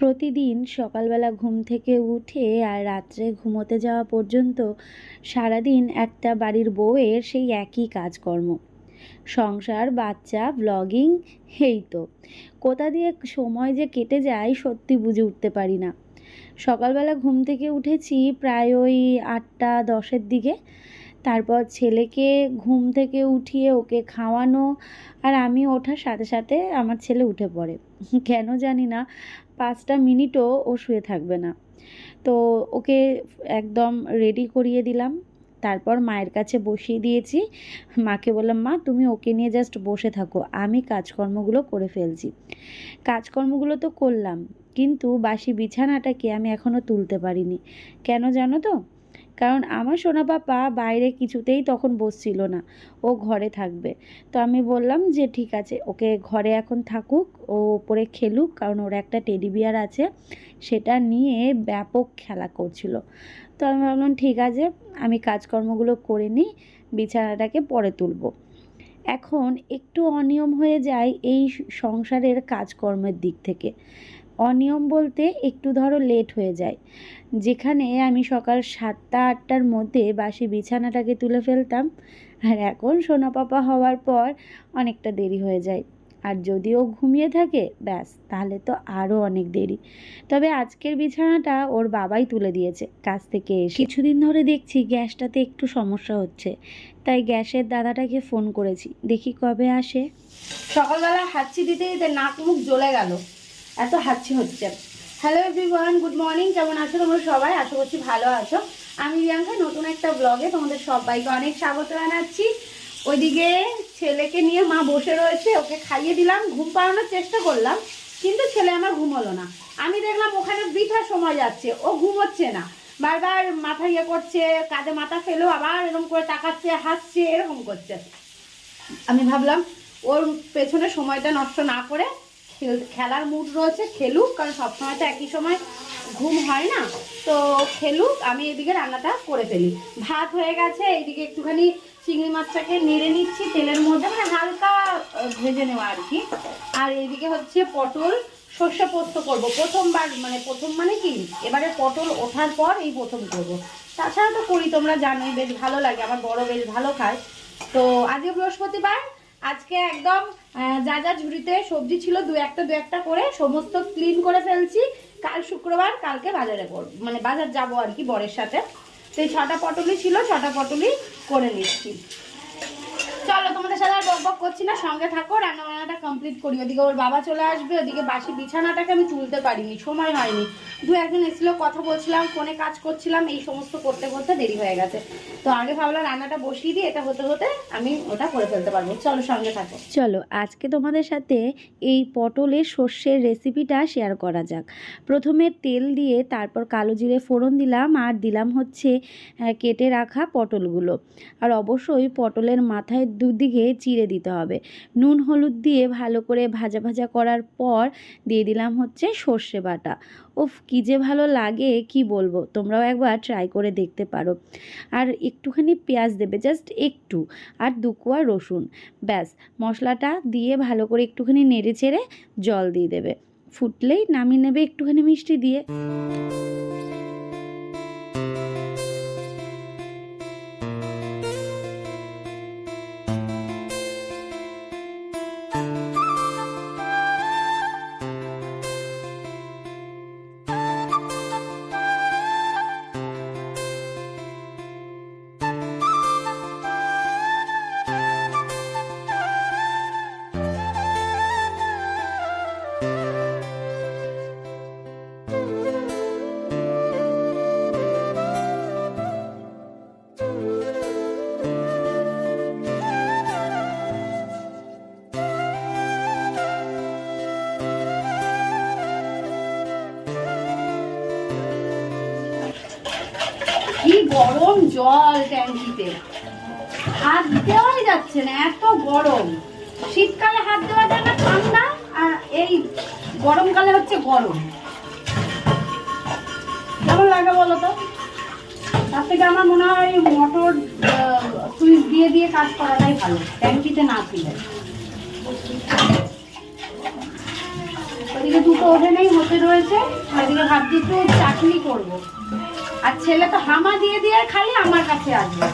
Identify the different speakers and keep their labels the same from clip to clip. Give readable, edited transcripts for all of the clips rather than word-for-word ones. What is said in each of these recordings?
Speaker 1: প্রতিদিন সকালবেলা ঘুম থেকে উঠে আর রাত্রে ঘুমোতে যাওয়া পর্যন্ত সারাদিন একটা বাড়ির বউয়ের সেই একই কাজকর্ম। সংসার, বাচ্চা, ব্লগিং, এই তো কোথা দিয়ে সময় যে কেটে যায় সত্যি বুঝে উঠতে পারি না। সকালবেলা ঘুম থেকে উঠেছি প্রায় ওই 8টা 10-এর দিকে। তারপর ছেলেকে ঘুম থেকে উঠিয়ে ওকে খাওয়ানো, আর আমি ওঠার সাথে সাথে আমার ছেলে উঠে পড়ে। কেন জানি না 5টা মিনিটও ও শুয়ে থাকবে না। তো ওকে একদম রেডি করিয়ে দিলাম, তারপর মায়ের কাছে বসিয়ে দিয়েছি। মাকে বললাম, মা তুমি ওকে নিয়ে জাস্ট বসে থাকো, আমি কাজকর্মগুলো করে ফেলছি। কাজকর্মগুলো তো করলাম, কিন্তু বাসি বিছানাটাকে আমি এখনও তুলতে পারিনি। কেন জানো তো? কারণ আমার সোনা পাপা বাইরে কিছুতেই তখন বসছিল না, ও ঘরে থাকবে। তো আমি বললাম যে ঠিক আছে, ওকে ঘরে এখন থাকুক, ও ওপরে খেলুক, কারণ ওর একটা টেডি বিয়ার আছে, সেটা নিয়ে ব্যাপক খেলা করছিল। তো আমি ভাবলাম ঠিক আছে, আমি কাজকর্মগুলো করে নিই, বিছানাটাকে পরে তুলব। এখন একটু অনিয়ম হয়ে যায় এই সংসারের কাজকর্মের দিক থেকে। অনিয়ম বলতে একটু ধরো লেট হয়ে যায়। যেখানে আমি সকাল 7টা 8টার মধ্যে বাসি বিছানাটাকে তুলে ফেলতাম, আর এখন সোনা পাপা হওয়ার পর অনেকটা দেরি হয়ে যায়। আর যদিও ঘুমিয়ে থাকে ব্যাস, তাহলে তো আরও অনেক দেরি। তবে আজকের বিছানাটা ওর বাবাই তুলে দিয়েছে কাজ থেকে এসে। কিছুদিন ধরে দেখছি গ্যাসটাতে একটু সমস্যা হচ্ছে, তাই গ্যাসের দাদাটাকে ফোন করেছি, দেখি কবে আসে।
Speaker 2: সকালবেলা হাঁচি দিতে দিতে নাক মুখ জ্বলে গেল, এত হাঁচি হচ্ছে। Hello everyone, good morning. কেমন আছো তোমরা সবাই? আশা করছি ভালো আছো। আমি রিয়াঙ্কা, নতুন একটা ব্লগে তোমাদের সবাইকে অনেক স্বাগত জানাচ্ছি। ওইদিকে ছেলেকে নিয়ে মা বসে রয়েছে, ওকে খাইয়ে দিলাম, ঘুম পাড়ানোর চেষ্টা করলাম, কিন্তু ছেলে আমার ঘুম হলো না। আমি দেখলাম ওখানে বৃথা সময় যাচ্ছে, ও ঘুমোচ্ছে না, বারবার মাথা ইয়ে করছে, কাঁধে মাথা ফেলেও আবার এরকম করে তাকাচ্ছে, হাসছে, এরকম করছে। আমি ভাবলাম ওর পেছনে সময়টা নষ্ট না করে খেলার মুড রয়েছে, খেলুক, কারণ সবসময় তো একই সময় ঘুম হয় না। তো খেলুক, আমি এদিকে রান্নাটা করে ফেলি। ভাত হয়ে গেছে, এইদিকে একটুখানি চিংড়ি মাছটাকে নেড়ে নিচ্ছি তেলের মধ্যে, মানে হালকা ভেজে নেওয়া আর কি। আর এইদিকে হচ্ছে পটল সর্ষে পোস্ত করবো, প্রথমবার, মানে প্রথম মানে কি এবারে পটল ওঠার পর এই প্রথম করবো। তাছাড়া তো করি, তোমরা জানোই, বেশ ভালো লাগে, আমার বড় বেশ ভালো খায়। তো আজকে বৃহস্পতিবার, আজকে একদম যা যা ঝুড়িতে সবজি ছিল দু একটা করে সমস্ত ক্লিন করে ফেলছি। কাল শুক্রবার, কালকে বাজারে মানে বাজার যাবো আর কি বরের সাথে। তো এই 6টা পটলই ছিল, 6টা পটলই করে নিচ্ছি। চলো, তোমাদের সাথে আর বক করছি না, সঙ্গে থাকো, রান্না বান্নাটা কমপ্লিট করি। ওদিকে ওর বাবা চলে আসবে, ওদিকে বাসি বিছানাটাকে আমি তুলতে পারিনি, সময় হয়নি। দু একজন এসেছিল, কথা বলছিলাম, ফোনে কাজ করছিলাম, এই সমস্ত করতে করতে দেরি হয়ে গেছে। তো আগে ভাবলাম রান্নাটা বসিয়ে দিই, এটা হতে হতে আমি ওটা করে ফেলতে পারবো। চলো সঙ্গে থাকো।
Speaker 1: চলো আজকে তোমাদের সাথে এই পটলের সর্ষের রেসিপিটা শেয়ার করা যাক। প্রথমে তেল দিয়ে তারপর কালো জিরে ফোড়ন দিলাম, আর দিলাম হচ্ছে কেটে রাখা পটলগুলো। আর অবশ্যই পটলের মাথায় দুদিকে চিড়ে দিতে হবে। নুন হলুদ দিয়ে ভালো করে ভাজা ভাজা করার পর দিয়ে দিলাম হচ্ছে সর্ষে বাটা। উফ, কী যে ভালো লাগে কি বলবো, তোমরাও একবার ট্রাই করে দেখতে পারো। আর একটুখানি পেঁয়াজ দেবে, জাস্ট একটু, আর 2 কোয়া রসুন। ব্যাস, মশলাটা দিয়ে ভালো করে একটুখানি নেড়ে চেড়ে জল দিয়ে দেবে। ফুটলেই নামিয়ে নেবে একটুখানি মিষ্টি দিয়ে।
Speaker 2: কি গরম জল ট্যাঙ্কিতে, হাত দেওয়াই যাচ্ছে না, এত গরম। শীতকালে হাত দেওয়া যায় না, ঠান্ডা, আর এই গরমকালে হচ্ছে গরম। কেমন লাগে বলো তো? তার থেকে আমার মনে হয় মোটর সুইচ দিয়ে দিয়ে কাজ করাটাই ভালো, ট্যাঙ্কিতে না ছিল। ওইদিকে দুটো ওভেনেই হতে রয়েছে, ওইদিকে ভাবছি একটু চাটনি করবো। আর ছেলে তো হামা দিয়ে দিয়ে খালি আমার কাছে আসবে,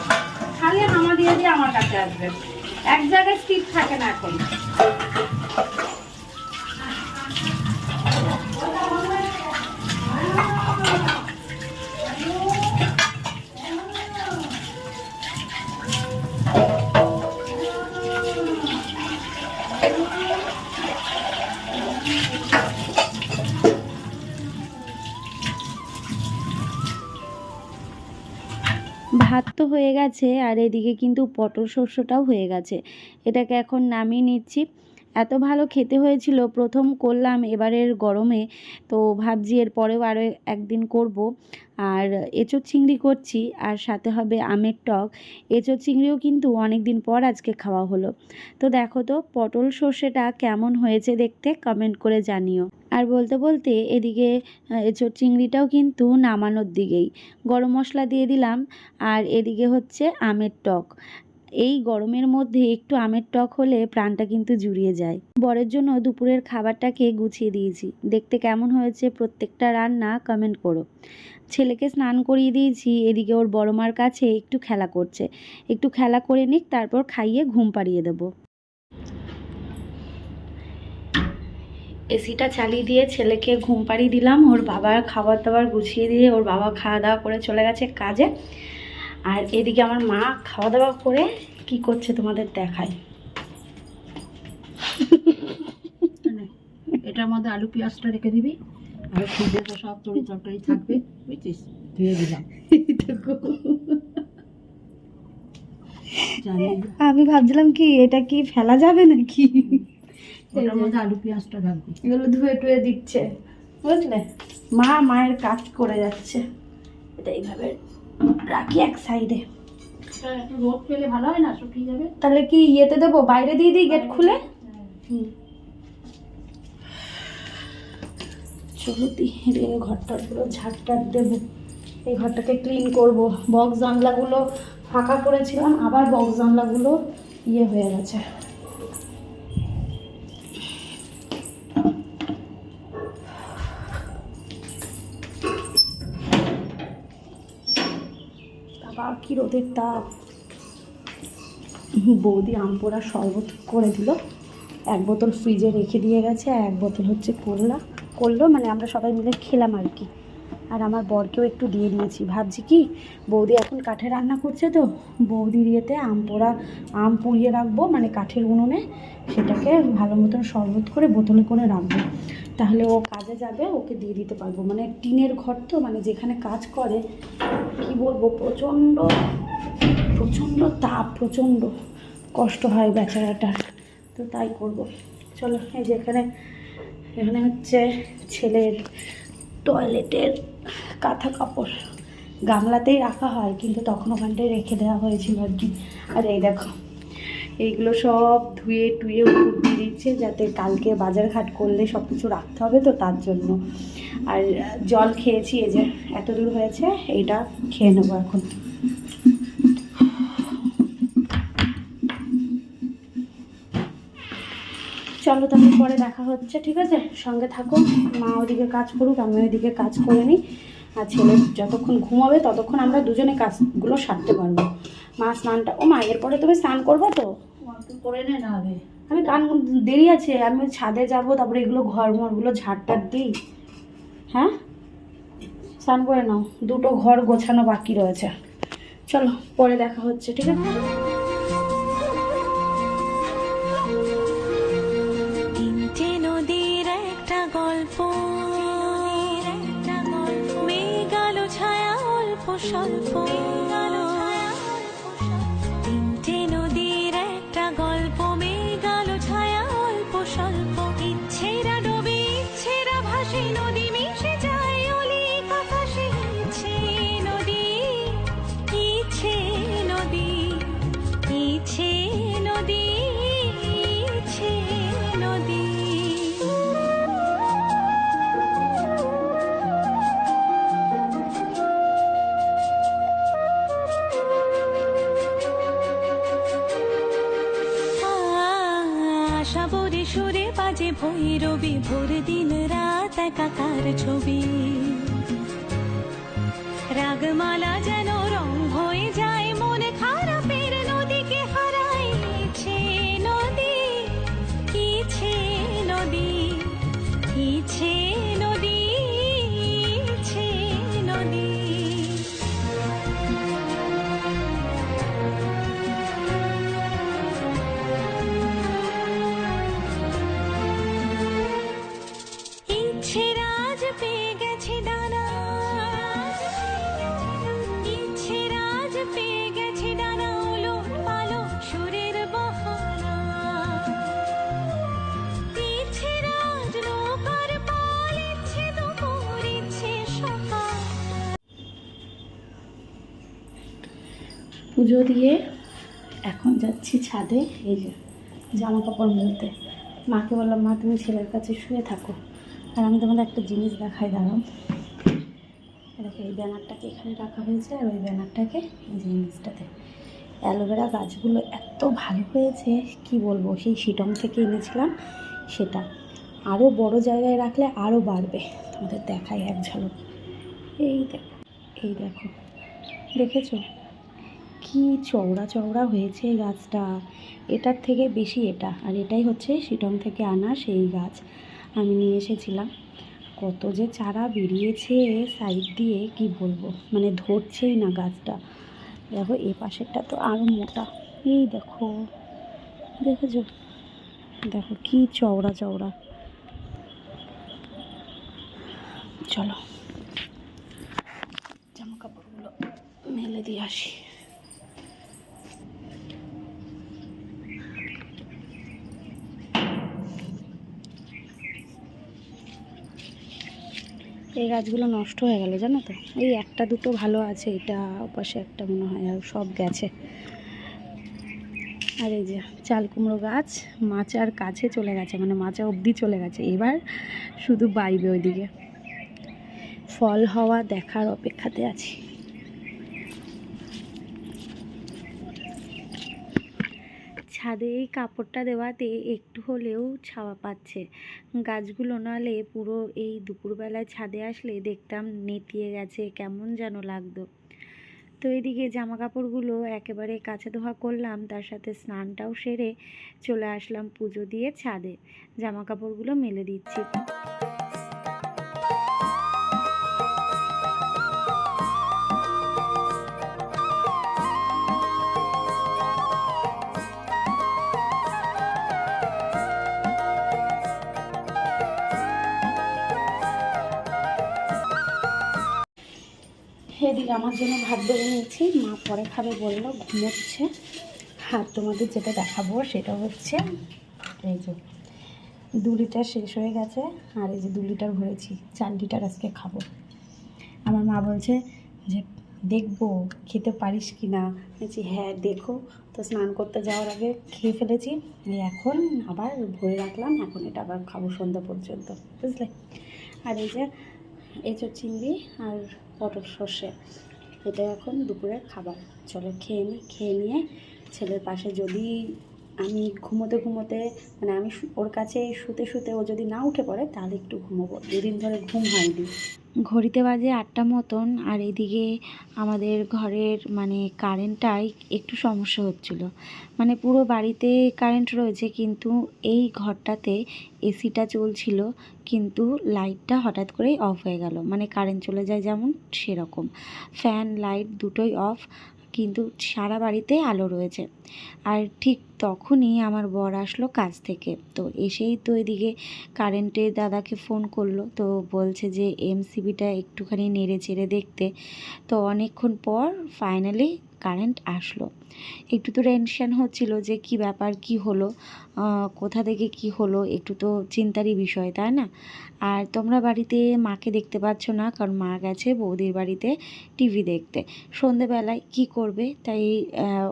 Speaker 2: খালি হামা দিয়ে দিয়ে আমার কাছে আসবে, এক জায়গায় স্থির থাকে না এখন।
Speaker 1: ভাত তো হয়ে গেছে আর এদিকে কিন্তু পটল শস্যটাও হয়ে গেছে। এটাকে এখন নামিয়ে নিচ্ছি। এত ভালো খেতে হয়েছিল, প্রথম করলাম এবারের গরমে, তো ভাবছি এর পরেও আরও একদিন করব। আর এঁচোড় চিংড়ি করছি, আর সাথে হবে আমের টক। এঁচোড় চিংড়িও কিন্তু অনেক দিন পর আজকে খাওয়া হলো। তো দেখো তো পটল সর্ষেটা কেমন হয়েছে দেখতে, কমেন্ট করে জানিও। আর বলতে বলতে এদিকে এঁচোড় চিংড়িটাও কিন্তু নামানোর দিকেই। গরম মশলা দিয়ে দিলাম, আর এদিকে হচ্ছে আমের টক। এই গরমের মধ্যে একটু আমের টক হলে প্রাণটা কিন্তু জুড়িয়ে যায়। বরের জন্য দুপুরের খাবারটাকে গুছিয়ে দিয়েছি। দেখতে কেমন হয়েছে প্রত্যেকটা রান্না কমেন্ট করো। ছেলেকে স্নান করিয়ে দিয়েছি, এদিকে ওর বড় মার কাছে একটু খেলা করছে। একটু খেলা করে নিক, তারপর খাইয়ে ঘুম পাড়িয়ে দেবো। এসিটা চালিয়ে দিয়ে ছেলেকে ঘুম পাড়িয়ে দিলাম। ওর বাবার খাবার দাবার গুছিয়ে দিয়ে ওর বাবা খাওয়া দাওয়া করে চলে গেছে কাজে। আর এদিকে আমার মা খাওয়া দাওয়া করে কি করছে তোমাদের দেখায়।
Speaker 3: এটার মধ্যে আলু পেঁয়াজটা রেখে দিবি, আর ফ্রিজে তো সব তরি তরকারি থাকবে, বুঝছিস, ধুয়ে দিলাম।
Speaker 1: আমি ভাবছিলাম কি এটা কি ফেলা যাবে নাকি।
Speaker 3: এটার মধ্যে আলু পেঁয়াজটা রাখবি।
Speaker 2: এগুলো ধুয়ে টুয়ে দিচ্ছে, বুঝলে। মা মায়ের কাজ করে যাচ্ছে। এটা এইভাবে রাখি এক সাইডে।
Speaker 3: একটু রোদ পেলে ভালো হয় না, শুকিয়ে যাবে।
Speaker 2: তাহলে কি ইয়েতে দেবো, বাইরে দিয়ে দিই গেট খুলে? চলো এদিকে ঘরটাগুলো ঝাড়টার দেবো, এই ঘরটাকে ক্লিন করব। বক্স জানলাগুলো ফাঁকা করেছিলাম, আবার বক্স জানলাগুলো ইয়ে হয়ে গেছে। আবার কি রোদের তাপ। বৌদি আম পোড়া শরবত করে দিল, এক বোতল ফ্রিজে রেখে দিয়ে গেছে, এক বোতল হচ্ছে করলো মানে আমরা সবাই মিলে খেলাম আর কি। আর আমার বরকেও একটু দিয়ে দিয়েছি। ভাবছি কি, বৌদি এখন কাঠে রান্না করছে, তো বৌদির ইয়েতে আম পুড়িয়ে রাখবো, মানে কাঠের উনুনে, সেটাকে ভালো মতন শরবত করে বোতলে করে রাখবো। তাহলে ও কাজে যাবে, ওকে দিয়ে দিতে পারবো। মানে টিনের ঘর তো, মানে যেখানে কাজ করে কি বলবো, প্রচণ্ড তাপ, প্রচণ্ড কষ্ট হয় বেচারাটার, তো তাই করব। চলো, এই যে এখানে হচ্ছে ছেলের টয়লেটের কাঁথা কাপড়, গামলাতেই রাখা হয়, কিন্তু তখন ওখানটায় রেখে দেওয়া হয়েছিল আর কি। আর এই দেখো, এইগুলো সব ধুয়ে টুয়ে উপর দিয়ে দিচ্ছে, যাতে কালকে বাজারঘাট করলে সব কিছু রাখতে হবে, তো তার জন্য। আর জল খেয়েছি, এই যে এত দূর হয়েছে, এইটা খেয়ে নেবো এখন। চলো তাহলে পরে দেখা হচ্ছে, ঠিক আছে? সঙ্গে থাকো, মা ওদিকে কাজ করুক, আমি ওইদিকে কাজ করে নিই। আর ছেলে যতক্ষণ ঘুমাবে ততক্ষণ আমরা দুজনে কাজগুলো সারতে পারবো। মা স্নানটা, ও মা এরপরে তুমি স্নান করবে তো?
Speaker 3: করে নে না হবে,
Speaker 2: আমি দেরি আছে, আমি ছাদে যাব, তারপরে এগুলো ঘরমরগুলো ঝাড়টার দিই। হ্যাঁ, স্নান করে নাও, দুটো ঘর গোছানো বাকি রয়েছে। চলো পরে দেখা হচ্ছে, ঠিক আছে?
Speaker 4: গল্প মেঘ আলো ছায়া অল্প স্বল্প, তিনটে নদীর একটা গল্প, মেঘ আলো ছায়া অল্প স্বল্প, ইচ্ছেরা ডোবে ইচ্ছেরা ভাসে, নদী মিশে যায় অলিক আকাশে, ইচ্ছে নদী, ইচ্ছে নদী, ইচ্ছে নদী, ইচ্ছে নদী। সুরে বাজে যে ভৈরবী, ভোর দিন রাত একাকার ছবি। রাগমালা যেন রং হয়ে যায়, মন খারাপের নদীকে হারাইছে নদী, ইচ্ছে নদী, ইচ্ছে নদী, ইচ্ছে নদী। ইচ্ছে রাজ পেয়ে গেছে ডানা, ইচ্ছে রাজ পেয়ে গেছে ডানা, ওলট পালট সুরের বাহানা। ইচ্ছে রাজ নৌকার পাল, ইচ্ছে দুপুর, ইচ্ছে সকাল।
Speaker 2: পুজো দিয়ে এখন যাচ্ছি ছাদে, এই যে জামা কাপড় মেলতে। মাকে বললাম, মা তুমি ছেলের কাছে শুয়ে থাকো, আর আমি তোমাদের একটা জিনিস দেখাই, দাঁড়াও। দেখো এই ব্যানারটাকে এখানে রাখা হয়েছে, আর ওই ব্যানারটাকে এই জিনিসটাতে। অ্যালোভেরা গাছগুলো এত ভালো হয়েছে কি বলবো, সেই শিটং থেকে এনেছিলাম সেটা। আরও বড় জায়গায় রাখলে আরও বাড়বে, তোমাদের দেখাই এক ঝলক। এই দেখো, এই দেখো, দেখেছো কি চওড়া চওড়া হয়েছে এই গাছটা। এটার থেকে বেশি এটা, আর এটাই হচ্ছে শিটং থেকে আনা সেই গাছ। আমি নিয়ে এসেছিলাম, কত যে চারা বেরিয়েছে সাইড দিয়ে কি বলবো, মানে ধরছেই না গাছটা। দেখো এ পাশেরটা তো আরও মোটা, এই দেখো, দেখেছো, দেখো কি চওড়া চওড়া। চলো জামা কাপড়গুলো মেলে দিয়ে আসি। এই গাছগুলো নষ্ট হয়ে গেল জানো তো, এই একটা দুটো ভালো আছে, এটা ওপাশে একটা মনে হয়, আর সব গেছে। আর এই যে চাল কুমড়ো গাছ মাচার কাছে চলে গেছে, মানে মাচা অবধি চলে গেছে, এবার শুধু বাইবে ওইদিকে। ফল হওয়া দেখার অপেক্ষাতে আছি। ছাদে এই কাপড়টা দেওয়াতে একটু হলেও ছাওয়া পাচ্ছে। গাছগুলো নালে পুরো এই দুপুরবেলায় ছাদে আসলে দেখতাম নেতিয়ে গেছে, কেমন যেন লাগতো। তো এদিকে জামা কাপড়গুলো একেবারে কাচা ধোয়া করলাম, তার সাথে স্নানটাও সেরে চলে আসলাম পুজো দিয়ে ছাদে। জামা কাপড়গুলো মেলে দিচ্ছি। এদিকে আমার জন্য ভাত বেড়ে নিয়েছি, মা পরে খাবে বললো, ঘুমোচ্ছে। আর তোমাদের যেটা দেখাবো সেটা হচ্ছে এই যে 2 লিটার শেষ হয়ে গেছে, আর এই যে 2 লিটার ভরেছি, 4 লিটার আজকে খাবো। আমার মা বলছে যে দেখবো খেতে পারিস কি না, বলছি হ্যাঁ দেখো। তো স্নান করতে যাওয়ার আগে খেয়ে ফেলেছি, এখন আবার ভরে রাখলাম, এখন এটা আবার খাবো সন্ধ্যা পর্যন্ত, বুঝলে। আর এই যে এঁচোড় চিংড়ি আর পটল সর্ষে, এটা এখন দুপুরের খাবার। চলো খেয়ে নিই, খেয়ে নিয়ে ছেলের পাশে যদি আমি ঘুমোতে মানে আমি ওর কাছে শুতে শুতে ও যদি না উঠে পড়ে তাহলে একটু ঘুমোবো, 2 দিন ধরে ঘুম হয়নি। ঘড়িতে বাজে 8টা মতন, আর এদিকে আমাদের ঘরের মানে কারেন্টটাই একটু সমস্যা হচ্ছিল। মানে পুরো বাড়িতে কারেন্ট রয়েছে, কিন্তু এই ঘরটাতে এসিটা চলছিল, কিন্তু লাইটটা হঠাৎ করেই অফ হয়ে গেল। মানে কারেন্ট চলে যায় যেমন সেরকম, ফ্যান লাইট দুটোই অফ, কিন্তু সারা বাড়িতে আলো রয়েছে। আর ঠিক তখনই আমার বর আসলো কাজ থেকে, তো এসেই তো এদিকে কারেন্টের দাদাকে ফোন করলো, তো বলছে যে এমসিবিটা একটুখানি নেড়ে চেড়ে দেখতে। তো অনেকক্ষণ পর ফাইনালি কারেন্ট আসলো। একটু তো টেনশন হচ্ছিল যে কি ব্যাপার, কি হলো, কোথা থেকে কি হলো, একটু তো চিন্তারই বিষয়, তাই না। আর তোমরা বাড়িতে মাকে দেখতে পাচ্ছ না, কারণ মা গেছে বৌদির বাড়িতে টিভি দেখতে। সন্ধেবেলায় কি করবে, তাই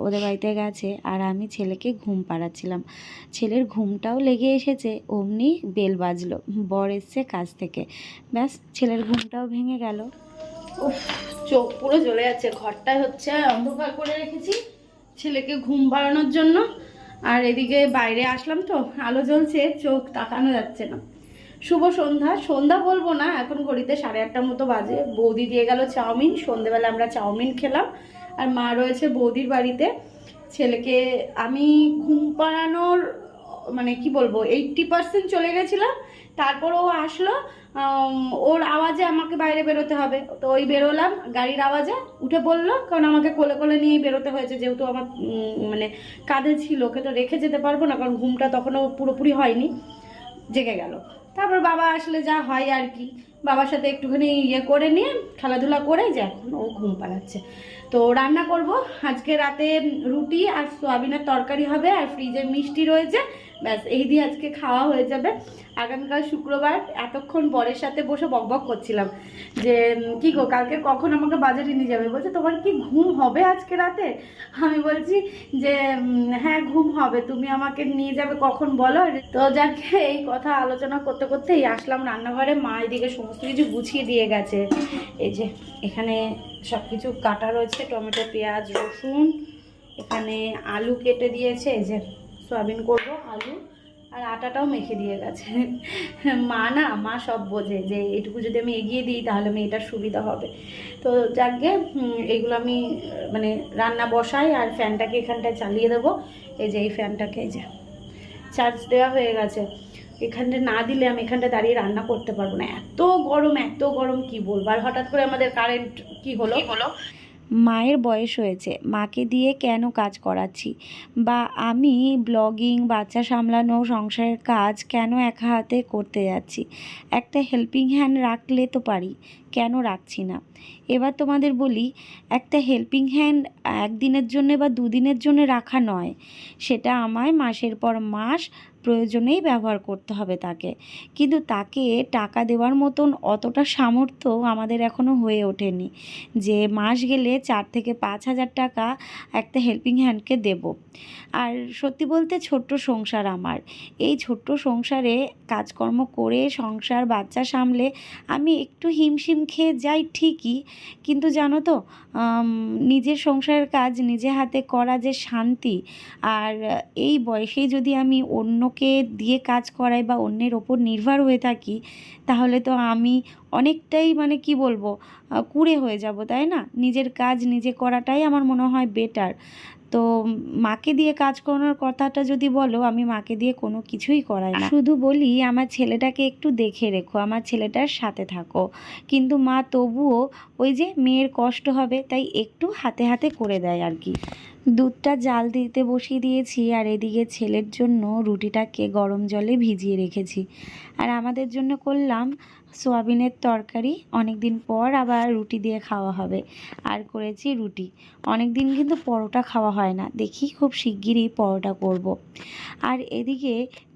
Speaker 2: ওদের বাড়িতে গেছে, আর আমি ছেলেকে ঘুম পাড়াচ্ছিলাম। ছেলের ঘুমটাও লেগে এসেছে, অমনি বেল বাজলো, বর এসছে কাজ থেকে, ব্যাস ছেলের ঘুমটাও ভেঙে গেল। উফ, চোখ পুরো জ্বলে যাচ্ছে। ঘরটায় হচ্ছে অন্ধকার করে রেখেছি ছেলেকে ঘুম পাড়ানোর জন্য, আর এদিকে বাইরে আসলাম তো, আলো জ্বলছে, চোখ তাকানো যাচ্ছে না। শুভ সন্ধ্যা, সন্ধ্যা বলবো না, এখন ঘড়িতে 8:30 মতো বাজে। বৌদি দিয়ে গেল চাউমিন, সন্ধেবেলা আমরা চাউমিন খেলাম। আর মা রয়েছে বৌদির বাড়িতে। ছেলেকে আমি ঘুম পাড়ানোর মানে কি বলবো 80% চলে গেছিলাম, তারপর ও আসলো। ওর আওয়াজে আমাকে বাইরে বেরোতে হবে, তো ওই বেরোলাম গাড়ির আওয়াজে, উঠে পড়লো, কারণ আমাকে কোলে কোলে নিয়েই বেরোতে হয়েছে, যেহেতু আমার মানে কাঁধে ছিল, ওকে তো রেখে যেতে পারবো না, কারণ ঘুমটা তখনও পুরোপুরি হয়নি, জেগে গেল। তারপর বাবা আসলে যা হয় আর কি, বাবার সাথে একটুখানি ইয়ে করে নিয়ে খেলাধুলা করে যে এখন ও ঘুম পাড়াচ্ছে। তো রান্না করব আজকে রাতে রুটি আর সোয়াবিনের তরকারি হবে, আর ফ্রিজে মিষ্টি রয়েছে, ব্যাস এই দিয়ে আজকে খাওয়া হয়ে যাবে। আগামীকাল শুক্রবার। এতক্ষণ বরের সাথে বসে বকবক করছিলাম যে কি গো কালকে কখন আমাকে বাজারে নিয়ে যাবে, বলছে তোমার কি ঘুম হবে আজকে রাতে? আমি বলছি যে হ্যাঁ ঘুম হবে, তুমি আমাকে নিয়ে যাবে কখন বলো। তো যাকে এই কথা আলোচনা করতে করতেই আসলাম রান্নাঘরে। মা এদিকে সমস্ত কিছু গুছিয়ে দিয়ে গেছে। এই যে এখানে সব কিছু কাটা রয়েছে, টমেটো, পেঁয়াজ, রসুন, এখানে আলু কেটে দিয়েছে, এই যে সয়াবিন করবো, আলু আর আটাটাও মেখে দিয়ে গেছে। মা সব বোঝে যে এটুকু যদি আমি এগিয়ে দিই তাহলে মেয়েটার সুবিধা হবে। তো যাকে এগুলো আমি মানে রান্না বসাই, আর ফ্যানটাকে এখানটায় চালিয়ে দেবো। এই যে এই ফ্যানটাকে এই যে চার্জ দেওয়া হয়ে গেছে, এখানটা না দিলে আমি এখানটা দাঁড়িয়ে রান্না করতে পারবো না, এত গরম কি বলবো। আর হঠাৎ করে আমাদের কারেন্ট কি হলো।
Speaker 1: মায়ের বয়স হয়েছে, মাকে দিয়ে কেন কাজ করাচ্ছি, বা আমি ব্লগিং, বাচ্চা সামলানো, সংসারের কাজ কেন একা হাতে করতে যাচ্ছি? একটা হেল্পিং হ্যান্ড রাখলে তো পারি, কেন রাখছি না? এবার তোমাদের বলি, একটা হেল্পিং হ্যান্ড একদিনের জন্য বা দুদিনের জন্য রাখা নয়, সেটা আমায় মাসের পর মাস প্রয়োজনেই ব্যবহার করতে হবে তাকে। কিন্তু তাকে টাকা দেওয়ার মতন অতটা সামর্থ্য আমাদের এখনও হয়ে ওঠেনি যে মাস গেলে 4 থেকে 5 হাজার টাকা একটা হেল্পিং হ্যান্ডকে দেব। আর সত্যি বলতে ছোট্ট সংসার আমার, এই ছোট্ট সংসারে কাজকর্ম করে সংসার বাচ্চা সামলে আমি একটু হিমশিম খেয়ে যাই ঠিকই, কিন্তু জানো তো নিজের সংসারের কাজ নিজে হাতে করা যে শান্তি, আর এই বয়সে যদি আমি অন্যকে দিয়ে কাজ করাই বা অন্যের ওপর নির্ভর হয়ে থাকি, তাহলে তো আমি অনেকটাই মানে কি বলবো কুঁড়ে হয়ে যাব, তাই না? নিজের কাজ নিজে করাটাই আমার মনে হয় বেটার। তো মাকে দিয়ে কাজ করানোর কথাটা যদি বলো, আমি মাকে দিয়ে কোনো কিছুই করাই না, শুধু বলি আমার ছেলেটাকে একটু দেখে রেখো, আমার ছেলেটার সাথে থাকো। কিন্তু মা তবুও ওই যে মেয়ের কষ্ট হবে তাই একটু হাতে হাতে করে দেয় আর কি। দুধটা জাল দিতে বসিয়ে দিয়েছি, আর এদিকে ছেলের জন্য রুটিটাকে গরম জলে ভিজিয়ে রেখেছি, আর আমাদের জন্য করলাম সোয়াবিনের তরকারি। অনেক দিন পর আবার রুটি দিয়ে খাওয়া হবে, আর করেছি রুটি। অনেক দিন কিন্তু পরোটা খাওয়া হয় না, দেখি খুব শিগগিরই পরোটা করব। আর এদিকে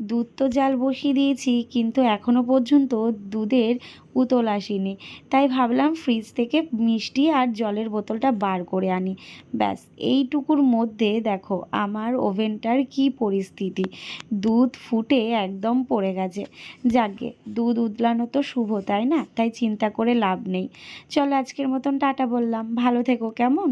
Speaker 1: দুধ তো জাল বসিয়ে দিয়েছি, কিন্তু এখনও পর্যন্ত দুধের উতল আসেনি, তাই ভাবলাম ফ্রিজ থেকে মিষ্টি আর জলের বোতলটা বার করে আনি। ব্যাস এইটুকুর মধ্যে দেখো আমার ওভেনটার কি পরিস্থিতি, দুধ ফুটে একদম পড়ে গেছে। যাকগে, দুধ উতলানো তো শুভ, তাই না? তাই চিন্তা করে লাভ নেই। চলো আজকের মতন টাটা বললাম, ভালো থেকো, কেমন?